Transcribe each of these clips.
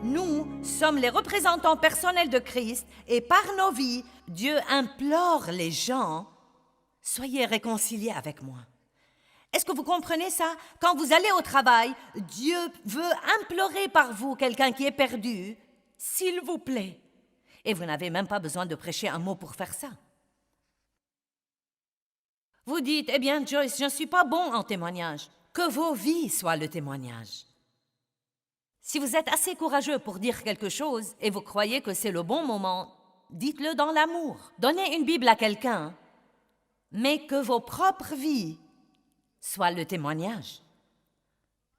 Nous sommes les représentants personnels de Christ et par nos vies, Dieu implore les gens, soyez réconciliés avec moi. Est-ce que vous comprenez ça? Quand vous allez au travail, Dieu veut implorer par vous quelqu'un qui est perdu, s'il vous plaît. Et vous n'avez même pas besoin de prêcher un mot pour faire ça. Vous dites, eh bien Joyce, je ne suis pas bon en témoignage. Que vos vies soient le témoignage. Si vous êtes assez courageux pour dire quelque chose et vous croyez que c'est le bon moment, dites-le dans l'amour. Donnez une Bible à quelqu'un, mais que vos propres vies soient le témoignage.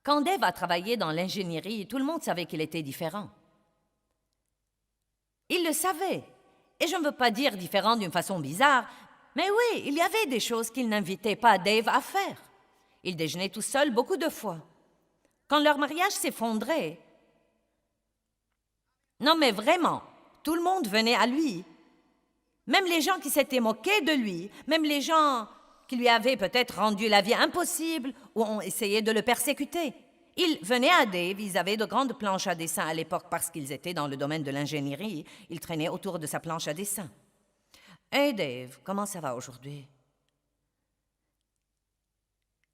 Quand Dave a travaillé dans l'ingénierie, tout le monde savait qu'il était différent. Il le savait. Et je ne veux pas dire différent d'une façon bizarre, mais oui, il y avait des choses qu'il n'invitait pas Dave à faire. Il déjeunait tout seul beaucoup de fois. Quand leur mariage s'effondrait, non mais vraiment, tout le monde venait à lui. Même les gens qui s'étaient moqués de lui, même les gens qui lui avaient peut-être rendu la vie impossible ou ont essayé de le persécuter. Ils venaient à Dave, ils avaient de grandes planches à dessin à l'époque parce qu'ils étaient dans le domaine de l'ingénierie. Ils traînaient autour de sa planche à dessin. « Hey Dave, comment ça va aujourd'hui? »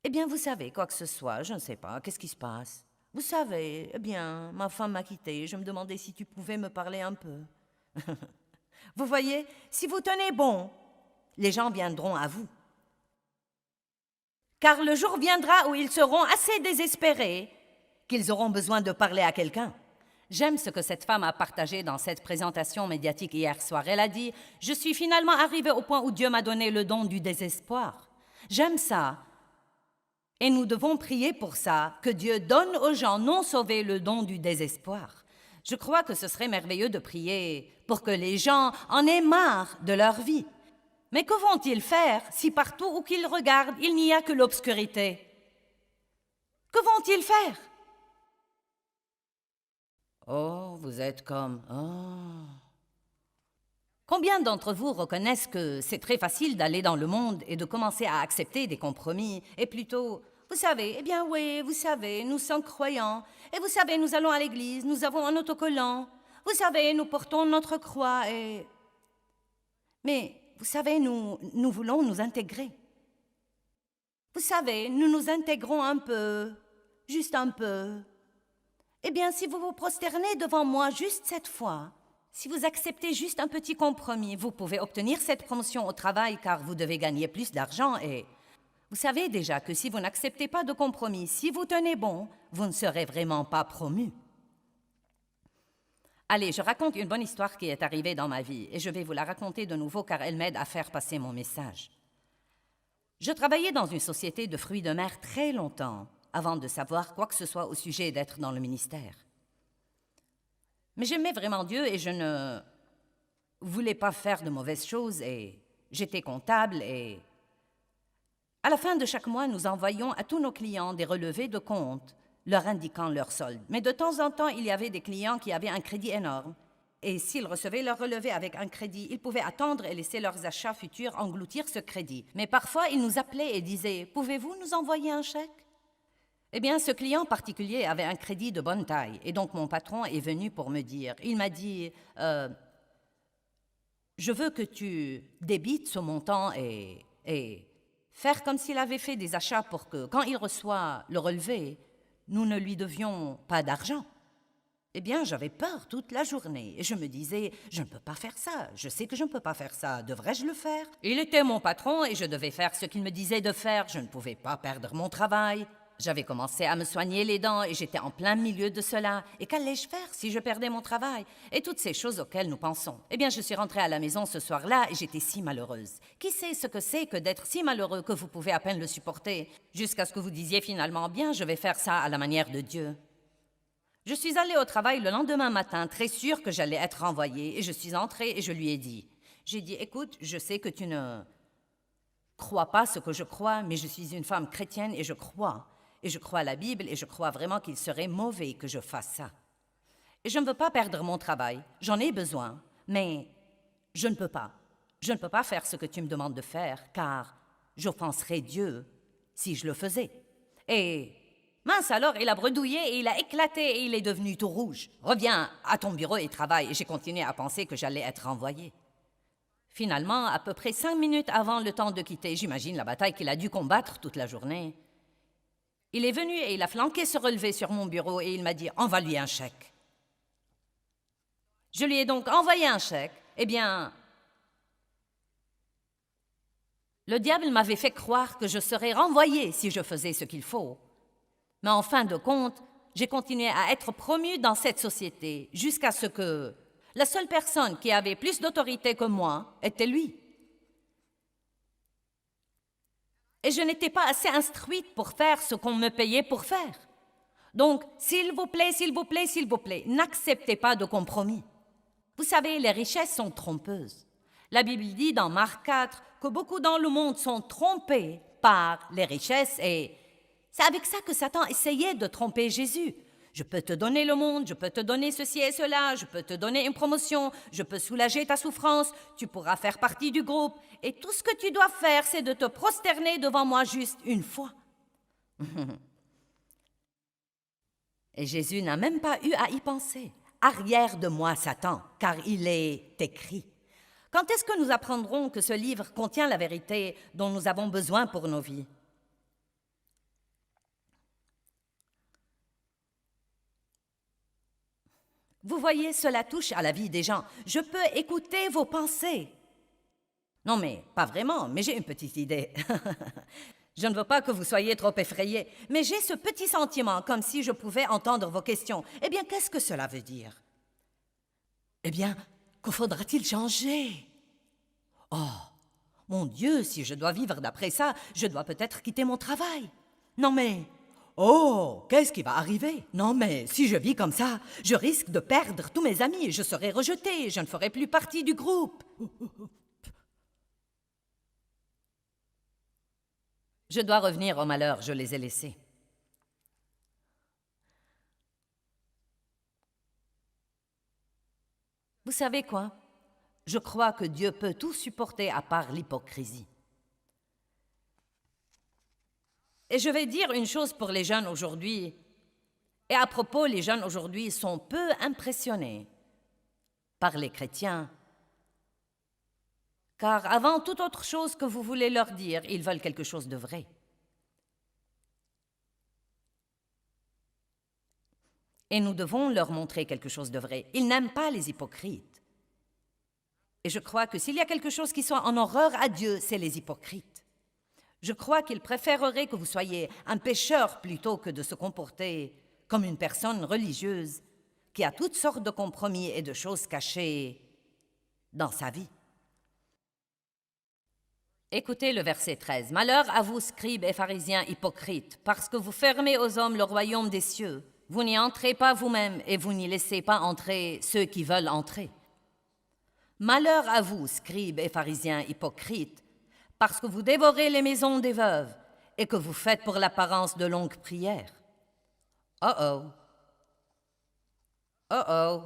« Eh bien, vous savez, quoi que ce soit, je ne sais pas, qu'est-ce qui se passe? Vous savez, eh bien, ma femme m'a quitté, je me demandais si tu pouvais me parler un peu. » Vous voyez, si vous tenez bon, les gens viendront à vous. Car le jour viendra où ils seront assez désespérés qu'ils auront besoin de parler à quelqu'un. J'aime ce que cette femme a partagé dans cette présentation médiatique hier soir. Elle a dit « Je suis finalement arrivée au point où Dieu m'a donné le don du désespoir. » J'aime ça. Et nous devons prier pour ça, que Dieu donne aux gens non sauvés le don du désespoir. Je crois que ce serait merveilleux de prier pour que les gens en aient marre de leur vie. Mais que vont-ils faire si partout où qu'ils regardent, il n'y a que l'obscurité? Que vont-ils faire? Oh, vous êtes comme... Oh. Combien d'entre vous reconnaissent que c'est très facile d'aller dans le monde et de commencer à accepter des compromis et plutôt, vous savez, eh bien oui, vous savez, nous sommes croyants et vous savez, nous allons à l'église, nous avons un autocollant, vous savez, nous portons notre croix et... Mais, vous savez, nous voulons nous intégrer. Vous savez, nous nous intégrons un peu, juste un peu. Eh bien, si vous vous prosternez devant moi juste cette fois, si vous acceptez juste un petit compromis, vous pouvez obtenir cette promotion au travail car vous devez gagner plus d'argent et... Vous savez déjà que si vous n'acceptez pas de compromis, si vous tenez bon, vous ne serez vraiment pas promu. Allez, je raconte une bonne histoire qui est arrivée dans ma vie et je vais vous la raconter de nouveau car elle m'aide à faire passer mon message. Je travaillais dans une société de fruits de mer très longtemps avant de savoir quoi que ce soit au sujet d'être dans le ministère. Mais j'aimais vraiment Dieu et je ne voulais pas faire de mauvaises choses et j'étais comptable et... À la fin de chaque mois, nous envoyions à tous nos clients des relevés de compte leur indiquant leur solde. Mais de temps en temps, il y avait des clients qui avaient un crédit énorme. Et s'ils recevaient leur relevé avec un crédit, ils pouvaient attendre et laisser leurs achats futurs engloutir ce crédit. Mais parfois, ils nous appelaient et disaient « Pouvez-vous nous envoyer un chèque ?» Eh bien, ce client particulier avait un crédit de bonne taille. Et donc, mon patron est venu pour me dire. Il m'a dit « Je veux que tu débites ce montant et faire comme s'il avait fait des achats pour que, quand il reçoit le relevé, nous ne lui devions pas d'argent. » Eh bien, j'avais peur toute la journée et je me disais « Je ne peux pas faire ça, je sais que je ne peux pas faire ça, devrais-je le faire ?» Il était mon patron et je devais faire ce qu'il me disait de faire, je ne pouvais pas perdre mon travail. J'avais commencé à me soigner les dents et j'étais en plein milieu de cela. Et qu'allais-je faire si je perdais mon travail? Et toutes ces choses auxquelles nous pensons. Eh bien, je suis rentrée à la maison ce soir-là et j'étais si malheureuse. Qui sait ce que c'est que d'être si malheureux que vous pouvez à peine le supporter, jusqu'à ce que vous disiez finalement, bien, je vais faire ça à la manière de Dieu. Je suis allée au travail le lendemain matin, très sûre que j'allais être renvoyée, et je suis entrée et je lui ai dit, écoute, je sais que tu ne crois pas ce que je crois, mais je suis une femme chrétienne et je crois à la Bible et je crois vraiment qu'il serait mauvais que je fasse ça. Et je ne veux pas perdre mon travail, j'en ai besoin, mais je ne peux pas. Je ne peux pas faire ce que tu me demandes de faire, car j'offenserais Dieu si je le faisais. Et Mince alors, il a bredouillé et il a éclaté et il est devenu tout rouge. Reviens à ton bureau et travaille. Et j'ai continué à penser que j'allais être renvoyée. Finalement, à peu près 5 minutes avant le temps de quitter, j'imagine la bataille qu'il a dû combattre toute la journée, il est venu et il a flanqué ce relevé sur mon bureau et il m'a dit « Envoie-lui un chèque ». Je lui ai donc envoyé un chèque. Eh bien, le diable m'avait fait croire que je serais renvoyée si je faisais ce qu'il faut. Mais en fin de compte, j'ai continué à être promue dans cette société jusqu'à ce que la seule personne qui avait plus d'autorité que moi était lui. Et je n'étais pas assez instruite pour faire ce qu'on me payait pour faire. Donc, s'il vous plaît, s'il vous plaît, s'il vous plaît, n'acceptez pas de compromis. Vous savez, les richesses sont trompeuses. La Bible dit dans Marc 4 que beaucoup dans le monde sont trompés par les richesses et c'est avec ça que Satan essayait de tromper Jésus. Je peux te donner le monde, je peux te donner ceci et cela, je peux te donner une promotion, je peux soulager ta souffrance, tu pourras faire partie du groupe et tout ce que tu dois faire, c'est de te prosterner devant moi juste une fois. Et Jésus n'a même pas eu à y penser. Arrière de moi, Satan, car il est écrit. Quand est-ce que nous apprendrons que ce livre contient la vérité dont nous avons besoin pour nos vies? Vous voyez, cela touche à la vie des gens. Je peux écouter vos pensées. Non, mais pas vraiment, mais j'ai une petite idée. Je ne veux pas que vous soyez trop effrayés, mais j'ai ce petit sentiment, comme si je pouvais entendre vos questions. Eh bien, qu'est-ce que cela veut dire? Eh bien, que faudra-t-il changer? Oh, mon Dieu, si je dois vivre d'après ça, je dois peut-être quitter mon travail. Non mais, oh, qu'est-ce qui va arriver? Non mais, si je vis comme ça, je risque de perdre tous mes amis, je serai rejetée, je ne ferai plus partie du groupe. Je dois revenir au malheur, je les ai laissés. Vous savez quoi? Je crois que Dieu peut tout supporter à part l'hypocrisie. Et je vais dire une chose pour les jeunes aujourd'hui. Et à propos, les jeunes aujourd'hui sont peu impressionnés par les chrétiens. Car avant toute autre chose que vous voulez leur dire, ils veulent quelque chose de vrai. Et nous devons leur montrer quelque chose de vrai. Ils n'aiment pas les hypocrites. Et je crois que s'il y a quelque chose qui soit en horreur à Dieu, c'est les hypocrites. Je crois qu'il préférerait que vous soyez un pécheur plutôt que de se comporter comme une personne religieuse qui a toutes sortes de compromis et de choses cachées dans sa vie. Écoutez le verset 13. « Malheur à vous, scribes et pharisiens hypocrites, parce que vous fermez aux hommes le royaume des cieux. Vous n'y entrez pas vous-même et vous n'y laissez pas entrer ceux qui veulent entrer. Malheur à vous, scribes et pharisiens hypocrites, parce que vous dévorez les maisons des veuves et que vous faites pour l'apparence de longues prières. » Oh oh. Oh oh.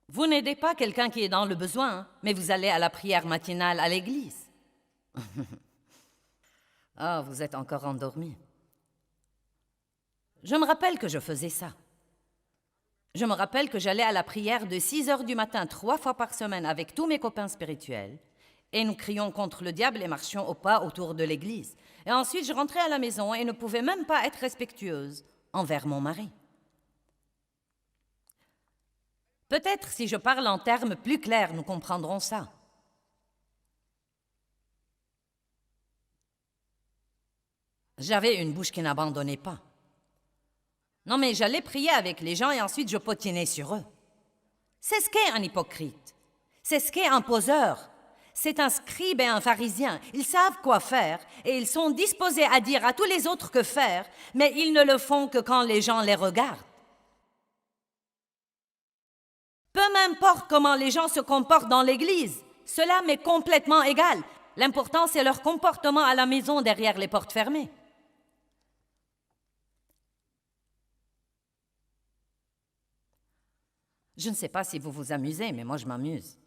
Vous n'aidez pas quelqu'un qui est dans le besoin, mais vous allez à la prière matinale à l'église. Ah, vous êtes encore endormi. Je me rappelle que je faisais ça. Je me rappelle que j'allais à la prière de 6 heures du matin 3 fois par semaine avec tous mes copains spirituels et nous crions contre le diable et marchions au pas autour de l'église. Et ensuite, je rentrais à la maison et ne pouvais même pas être respectueuse envers mon mari. Peut-être si je parle en termes plus clairs, nous comprendrons ça. J'avais une bouche qui n'abandonnait pas. Non, mais j'allais prier avec les gens et ensuite je potinais sur eux. C'est ce qu'est un hypocrite. C'est ce qu'est un poseur. C'est un scribe et un pharisien. Ils savent quoi faire et ils sont disposés à dire à tous les autres que faire, mais ils ne le font que quand les gens les regardent. Peu m'importe comment les gens se comportent dans l'église, cela m'est complètement égal. L'important, c'est leur comportement à la maison derrière les portes fermées. Je ne sais pas si vous vous amusez, mais moi je m'amuse.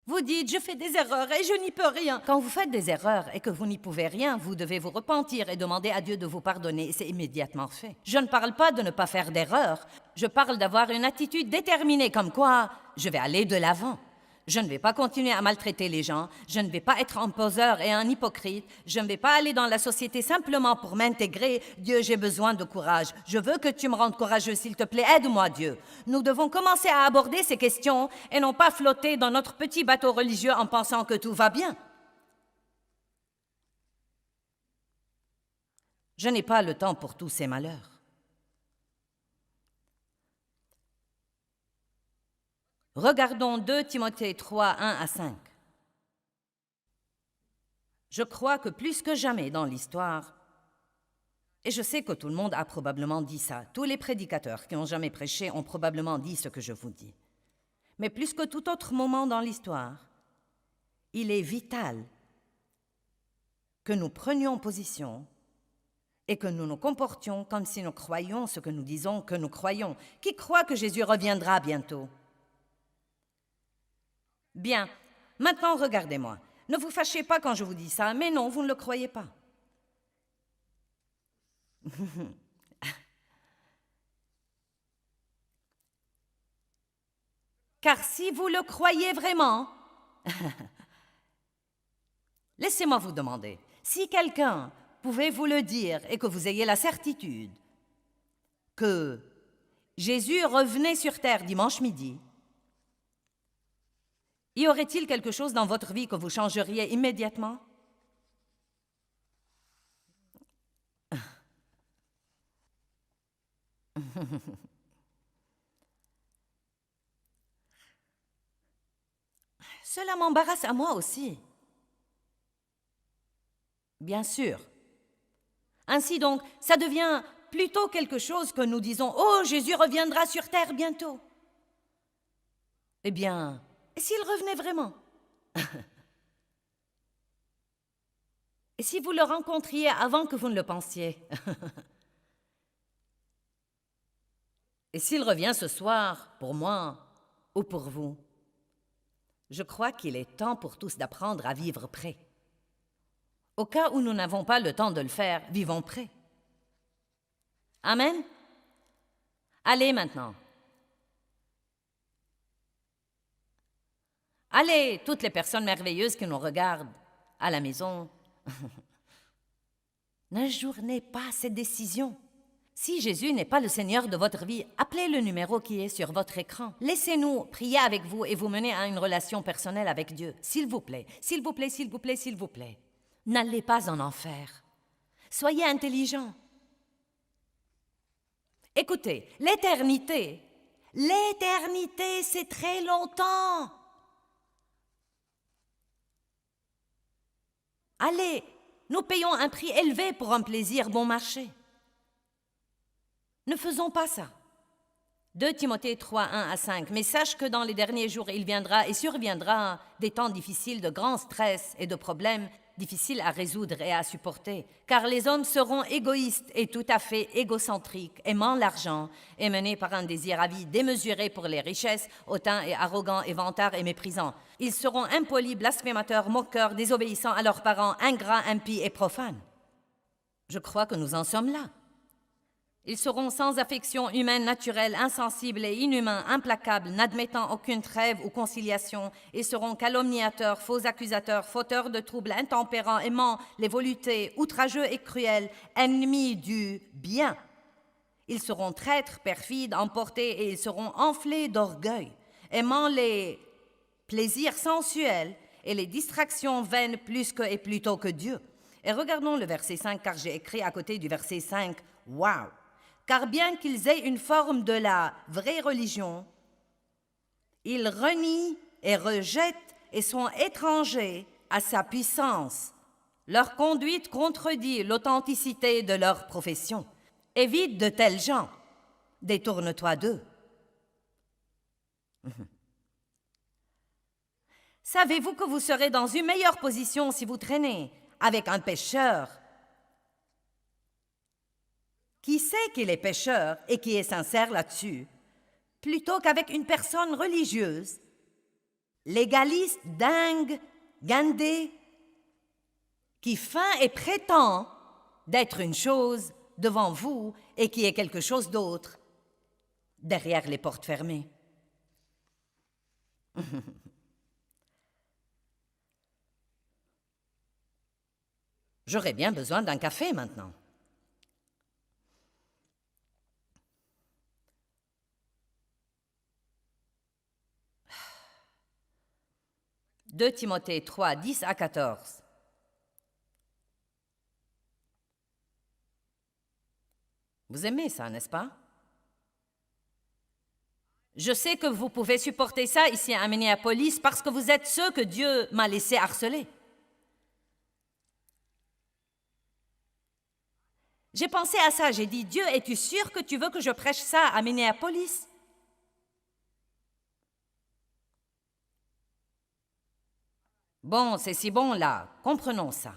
Vous dites, je fais des erreurs et je n'y peux rien. Quand vous faites des erreurs et que vous n'y pouvez rien, vous devez vous repentir et demander à Dieu de vous pardonner. C'est immédiatement fait. Je ne parle pas de ne pas faire d'erreurs. Je parle d'avoir une attitude déterminée comme quoi je vais aller de l'avant. Je ne vais pas continuer à maltraiter les gens. Je ne vais pas être un poseur et un hypocrite. Je ne vais pas aller dans la société simplement pour m'intégrer. Dieu, j'ai besoin de courage. Je veux que tu me rendes courageux, s'il te plaît. Aide-moi, Dieu. Nous devons commencer à aborder ces questions et non pas flotter dans notre petit bateau religieux en pensant que tout va bien. Je n'ai pas le temps pour tous ces malheurs. Regardons 2 Timothée 3, 1 à 5. Je crois que plus que jamais dans l'histoire, et je sais que tout le monde a probablement dit ça, tous les prédicateurs qui ont jamais prêché ont probablement dit ce que je vous dis. Mais plus que tout autre moment dans l'histoire, il est vital que nous prenions position et que nous nous comportions comme si nous croyions ce que nous disons que nous croyons. Qui croit que Jésus reviendra bientôt? Bien, maintenant regardez-moi. Ne vous fâchez pas quand je vous dis ça, mais non, vous ne le croyez pas. Car si vous le croyez vraiment, laissez-moi vous demander, si quelqu'un pouvait vous le dire et que vous ayez la certitude que Jésus revenait sur terre dimanche midi, y aurait-il quelque chose dans votre vie que vous changeriez immédiatement? Cela m'embarrasse à moi aussi. Bien sûr. Ainsi donc, ça devient plutôt quelque chose que nous disons « Oh, Jésus reviendra sur terre bientôt ». Eh bien, et s'il revenait vraiment? Et si vous le rencontriez avant que vous ne le pensiez? Et s'il revient ce soir, pour moi ou pour vous? Je crois qu'il est temps pour tous d'apprendre à vivre prêts. Au cas où nous n'avons pas le temps de le faire, vivons prêts. Amen? Allez maintenant. Allez, toutes les personnes merveilleuses qui nous regardent à la maison. N'ajournez pas cette décision. Si Jésus n'est pas le Seigneur de votre vie, appelez le numéro qui est sur votre écran. Laissez-nous prier avec vous et vous mener à une relation personnelle avec Dieu. S'il vous plaît, s'il vous plaît, s'il vous plaît, s'il vous plaît. N'allez pas en enfer. Soyez intelligents. Écoutez, l'éternité, c'est très longtemps. Allez, nous payons un prix élevé pour un plaisir bon marché. Ne faisons pas ça. 2 Timothée 3, 1 à 5. Mais sache que dans les derniers jours, il viendra et surviendra des temps difficiles, de grands stress et de problèmes difficiles à résoudre et à supporter. Car les hommes seront égoïstes et tout à fait égocentriques, aimant l'argent et menés par un désir avide démesuré pour les richesses, hautains et arrogants et vantards et méprisants. Ils seront impolis, blasphémateurs, moqueurs, désobéissants à leurs parents, ingrats, impies et profanes. Je crois que nous en sommes là. Ils seront sans affection humaine naturelle, insensibles et inhumains, implacables, n'admettant aucune trêve ou conciliation. Ils seront calomniateurs, faux accusateurs, fauteurs de troubles, intempérants, aimants les voluptés, outrageux et cruels, ennemis du bien. Ils seront traîtres, perfides, emportés et ils seront enflés d'orgueil, aimant les plaisirs sensuels et les distractions vaines plus que et plutôt que Dieu. Et regardons le verset 5, car j'ai écrit à côté du verset 5, « Waouh !» Car bien qu'ils aient une forme de la vraie religion, ils renient et rejettent et sont étrangers à sa puissance. Leur conduite contredit l'authenticité de leur profession. Évite de tels gens. Détourne-toi d'eux. Savez-vous que vous serez dans une meilleure position si vous traînez avec un pécheur qui sait qu'il est pécheur et qui est sincère là-dessus, plutôt qu'avec une personne religieuse légaliste, dingue, guindé, qui feint et prétend d'être une chose devant vous et qui est quelque chose d'autre derrière les portes fermées. J'aurais bien besoin d'un café maintenant. « 2 Timothée 3, 10 à 14. Vous aimez ça, n'est-ce pas? Je sais que vous pouvez supporter ça ici à Minneapolis parce que vous êtes ceux que Dieu m'a laissé harceler. J'ai pensé à ça, j'ai dit, Dieu, es-tu sûr que tu veux que je prêche ça à Minneapolis? Bon, c'est si bon là, comprenons ça.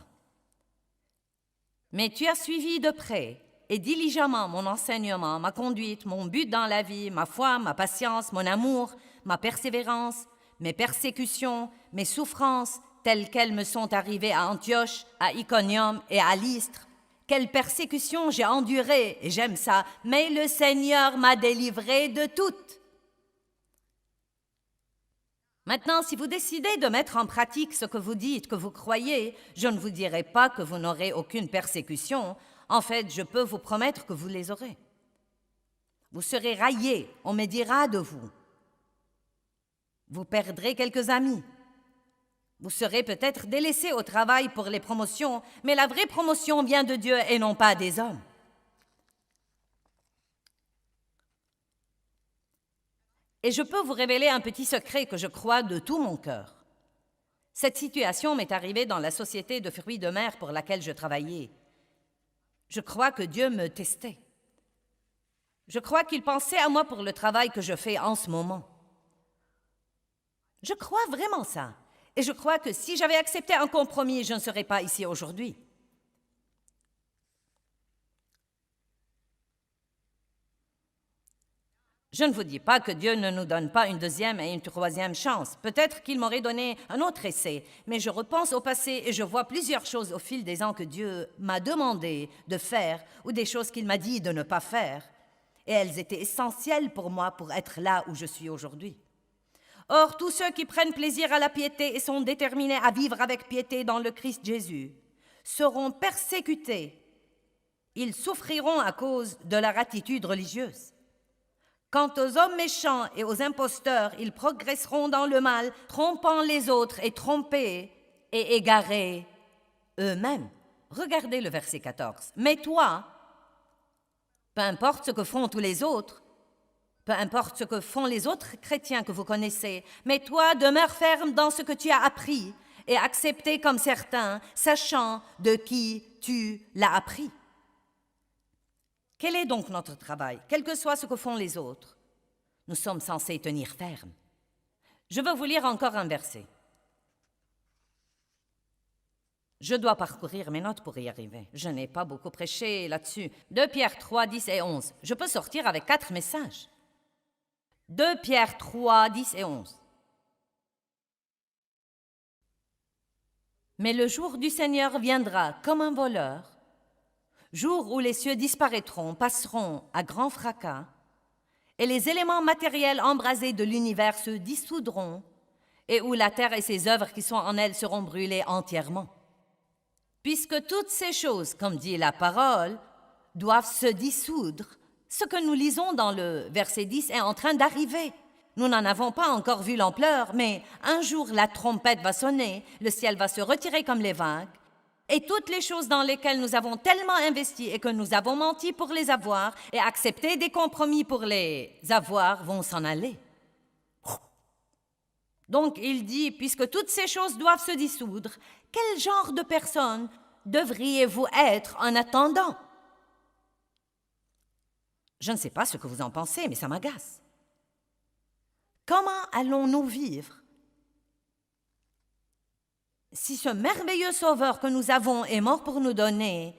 Mais tu as suivi de près et diligemment mon enseignement, ma conduite, mon but dans la vie, ma foi, ma patience, mon amour, ma persévérance, mes persécutions, mes souffrances, telles qu'elles me sont arrivées à Antioche, à Iconium et à Lystre. Quelles persécutions j'ai endurées, et j'aime ça, mais le Seigneur m'a délivré de toutes. Maintenant, si vous décidez de mettre en pratique ce que vous dites, que vous croyez, je ne vous dirai pas que vous n'aurez aucune persécution. En fait, je peux vous promettre que vous les aurez. Vous serez raillés, on me dira de vous. Vous perdrez quelques amis. Vous serez peut-être délaissés au travail pour les promotions, mais la vraie promotion vient de Dieu et non pas des hommes. Et je peux vous révéler un petit secret que je crois de tout mon cœur. Cette situation m'est arrivée dans la société de fruits de mer pour laquelle je travaillais. Je crois que Dieu me testait. Je crois qu'il pensait à moi pour le travail que je fais en ce moment. Je crois vraiment ça. Et je crois que si j'avais accepté un compromis, je ne serais pas ici aujourd'hui. Je ne vous dis pas que Dieu ne nous donne pas une deuxième et une troisième chance. Peut-être qu'il m'aurait donné un autre essai, mais je repense au passé et je vois plusieurs choses au fil des ans que Dieu m'a demandé de faire ou des choses qu'il m'a dit de ne pas faire. Et elles étaient essentielles pour moi pour être là où je suis aujourd'hui. Or, tous ceux qui prennent plaisir à la piété et sont déterminés à vivre avec piété dans le Christ Jésus seront persécutés. Ils souffriront à cause de leur attitude religieuse. Quant aux hommes méchants et aux imposteurs, ils progresseront dans le mal, trompant les autres et trompés et égarés eux-mêmes. Regardez le verset 14. Mais toi, peu importe ce que font tous les autres, peu importe ce que font les autres chrétiens que vous connaissez, mais toi, demeure ferme dans ce que tu as appris et accepté comme certains, sachant de qui tu l'as appris. Quel est donc notre travail? Quel que soit ce que font les autres, nous sommes censés tenir ferme. Je veux vous lire encore un verset. Je dois parcourir mes notes pour y arriver. Je n'ai pas beaucoup prêché là-dessus. 2 Pierre 3, 10 et 11. Je peux sortir avec 4 messages. 2 Pierre 3, 10 et 11. Mais le jour du Seigneur viendra comme un voleur, jour où les cieux disparaîtront, passeront à grand fracas, et les éléments matériels embrasés de l'univers se dissoudront, et où la terre et ses œuvres qui sont en elle seront brûlées entièrement. Puisque toutes ces choses, comme dit la parole, doivent se dissoudre, ce que nous lisons dans le verset 10 est en train d'arriver. Nous n'en avons pas encore vu l'ampleur, mais un jour la trompette va sonner, le ciel va se retirer comme les vagues, et toutes les choses dans lesquelles nous avons tellement investi et que nous avons menti pour les avoir et accepté des compromis pour les avoir vont s'en aller. Donc il dit, puisque toutes ces choses doivent se dissoudre, quel genre de personne devriez-vous être en attendant? Je ne sais pas ce que vous en pensez, mais ça m'agace. Comment allons-nous vivre si ce merveilleux Sauveur que nous avons est mort pour nous donner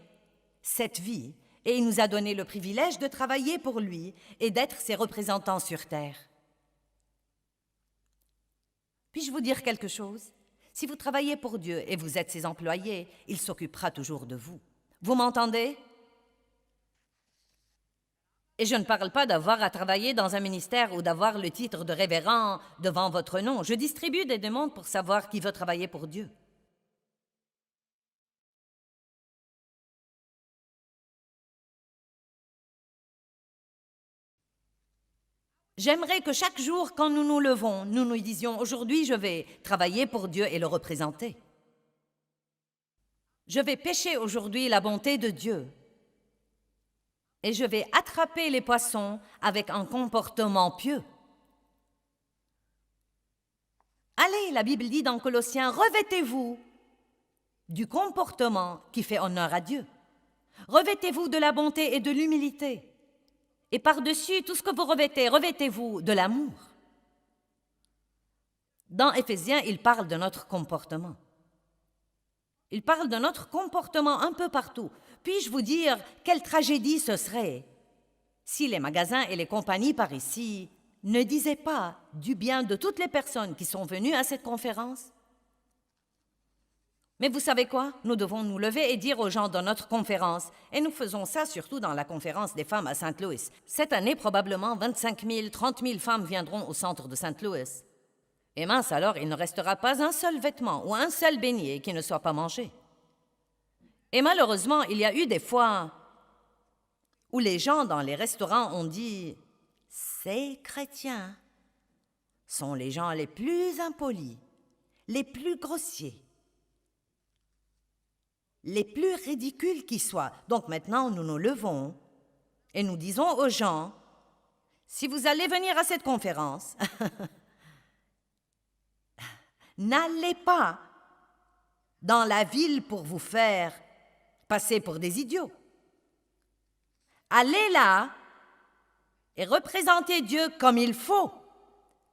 cette vie et il nous a donné le privilège de travailler pour lui et d'être ses représentants sur terre? Puis-je vous dire quelque chose? Si vous travaillez pour Dieu et vous êtes ses employés, il s'occupera toujours de vous. Vous m'entendez? Et je ne parle pas d'avoir à travailler dans un ministère ou d'avoir le titre de révérend devant votre nom. Je distribue des demandes pour savoir qui veut travailler pour Dieu. J'aimerais que chaque jour, quand nous nous levons, nous nous disions « Aujourd'hui, je vais travailler pour Dieu et le représenter. Je vais pêcher aujourd'hui la bonté de Dieu. Et je vais attraper les poissons avec un comportement pieux. » Allez, la Bible dit dans Colossiens, revêtez-vous du comportement qui fait honneur à Dieu. Revêtez-vous de la bonté et de l'humilité. Et par-dessus tout ce que vous revêtez, revêtez-vous de l'amour. Dans Éphésiens, il parle de notre comportement. Il parle de notre comportement un peu partout. Puis-je vous dire quelle tragédie ce serait si les magasins et les compagnies par ici ne disaient pas du bien de toutes les personnes qui sont venues à cette conférence? Mais vous savez quoi? Nous devons nous lever et dire aux gens dans notre conférence, et nous faisons ça surtout dans la conférence des femmes à St. Louis. Cette année, probablement 25 000, 30 000 femmes viendront au centre de St. Louis. Et mince alors, il ne restera pas un seul vêtement ou un seul beignet qui ne soit pas mangé. Et malheureusement, il y a eu des fois où les gens dans les restaurants ont dit « Ces chrétiens sont les gens les plus impolis, les plus grossiers, les plus ridicules qui soient. » Donc maintenant, nous nous levons et nous disons aux gens, si vous allez venir à cette conférence, n'allez pas dans la ville pour vous faire passer pour des idiots. Allez là et représentez Dieu comme il faut.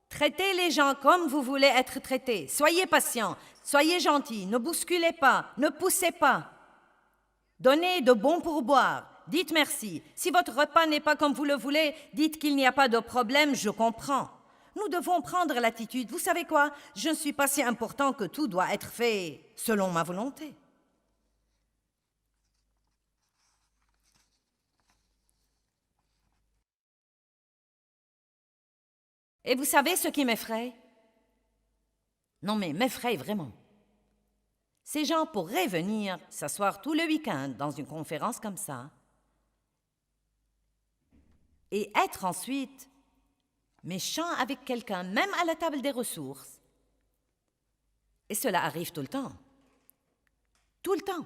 Traitez les gens comme vous voulez être traités. Soyez patients, soyez gentils, ne bousculez pas, ne poussez pas. Donnez de bons pourboires, dites merci. Si votre repas n'est pas comme vous le voulez, dites qu'il n'y a pas de problème, je comprends. Nous devons prendre l'attitude, vous savez quoi? Je ne suis pas si important que tout doit être fait selon ma volonté. Et vous savez ce qui m'effraie? Non mais m'effraie vraiment. Ces gens pourraient venir s'asseoir tout le week-end dans une conférence comme ça et être ensuite méchants avec quelqu'un, même à la table des ressources. Et cela arrive tout le temps. Tout le temps.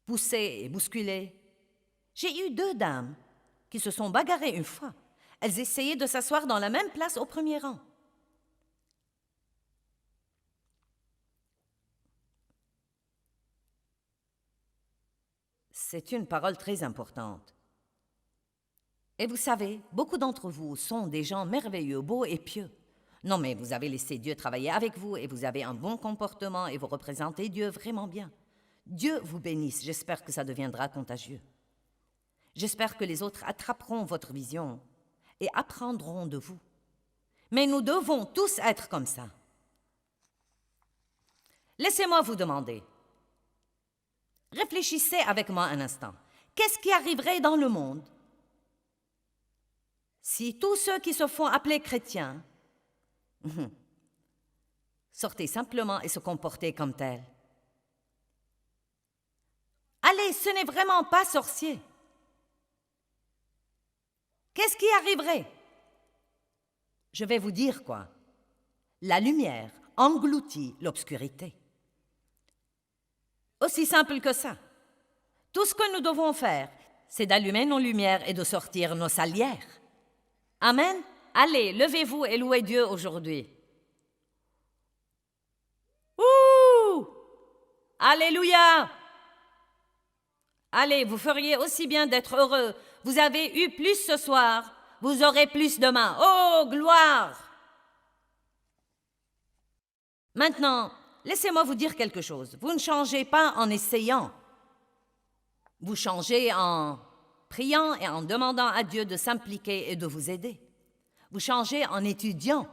Poussés et bousculés. J'ai eu 2 dames qui se sont bagarrées une fois. Elles essayaient de s'asseoir dans la même place au premier rang. C'est une parole très importante. Et vous savez, beaucoup d'entre vous sont des gens merveilleux, beaux et pieux. Non, mais vous avez laissé Dieu travailler avec vous et vous avez un bon comportement et vous représentez Dieu vraiment bien. Dieu vous bénisse. J'espère que ça deviendra contagieux. J'espère que les autres attraperont votre vision et apprendront de vous. Mais nous devons tous être comme ça. Laissez-moi vous demander. Réfléchissez avec moi un instant. Qu'est-ce qui arriverait dans le monde si tous ceux qui se font appeler chrétiens sortaient simplement et se comportaient comme tels? Allez, ce n'est vraiment pas sorcier. Qu'est-ce qui arriverait? Je vais vous dire quoi. La lumière engloutit l'obscurité. Aussi simple que ça. Tout ce que nous devons faire, c'est d'allumer nos lumières et de sortir nos salières. Amen. Allez, levez-vous et louez Dieu aujourd'hui. Ouh! Alléluia! Allez, vous feriez aussi bien d'être heureux. Vous avez eu plus ce soir, vous aurez plus demain. Oh, gloire! Maintenant, laissez-moi vous dire quelque chose. Vous ne changez pas en essayant. Vous changez en priant et en demandant à Dieu de s'impliquer et de vous aider. Vous changez en étudiant,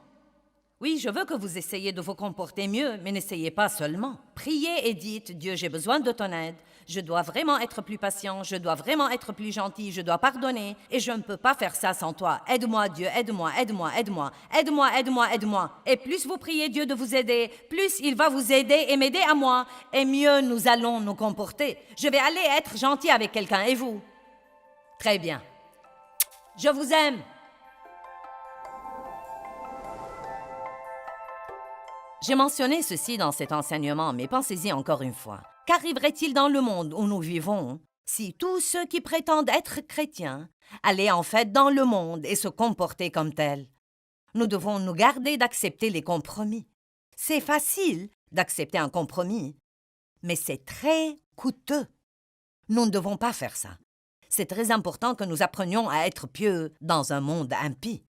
Oui, je veux que vous essayiez de vous comporter mieux, mais n'essayez pas seulement. Priez et dites, Dieu, j'ai besoin de ton aide. Je dois vraiment être plus patient, je dois vraiment être plus gentil, je dois pardonner, et je ne peux pas faire ça sans toi. Aide-moi, Dieu, aide-moi, aide-moi, aide-moi, aide-moi, aide-moi, aide-moi. Et plus vous priez Dieu de vous aider, plus il va vous aider et m'aider à moi, et mieux nous allons nous comporter. Je vais aller être gentil avec quelqu'un, et vous? Très bien. Je vous aime. J'ai mentionné ceci dans cet enseignement, mais pensez-y encore une fois. Qu'arriverait-il dans le monde où nous vivons si tous ceux qui prétendent être chrétiens allaient en fait dans le monde et se comporter comme tels? Nous devons nous garder d'accepter les compromis. C'est facile d'accepter un compromis, mais c'est très coûteux. Nous ne devons pas faire ça. C'est très important que nous apprenions à être pieux dans un monde impie.